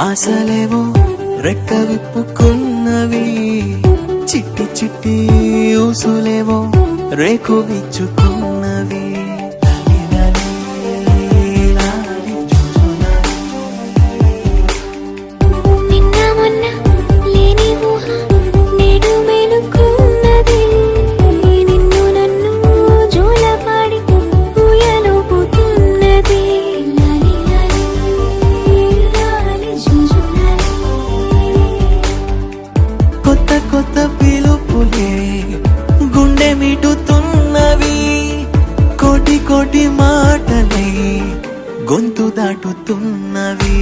ఆశలేవో రెక్క విప్పుకున్నవి, చిట్టి చిట్టి ఊసులేవో రేకు విచ్చుకున్నవి. కొత్త కొత్త పిలుపులే గుండె మిటుతున్నవి, కోటి కోటి మాటలే గొంతు దాటుతున్నవి.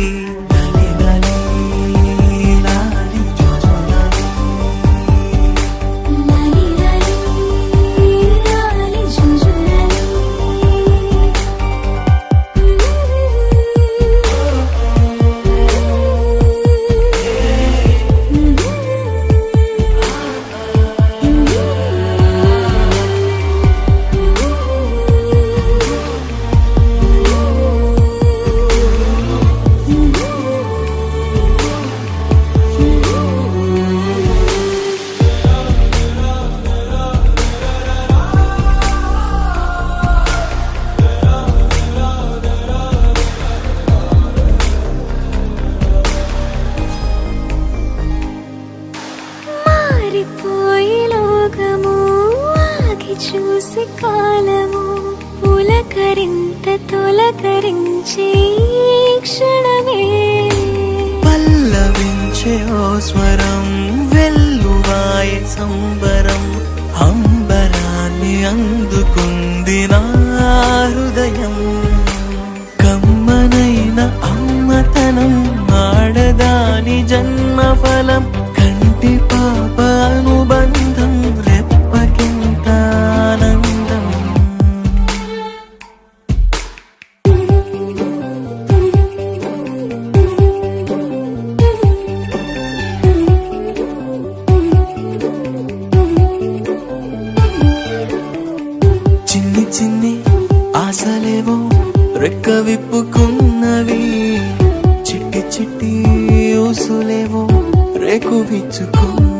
లోకము ఆగి చూసి కాలము పులకరింత తొలకరించే క్షణమే, పల్లవించే ఓ స్వరం వెల్లువాయ సంబరం, అంబరాన్ని అందుకుంది నా హృదయం. కమ్మనైన అమ్మతనం ఆడదాని జన్మఫలం, కంటి పాప అనుబంధం రెప్పకింత ఆనందం. చిన్ని చిన్ని ఆశలేవో రెక్క విప్పుకున్నవి, చిట్టి చిట్టి ఊసులేవో రేకు విచ్చుకున్నవి.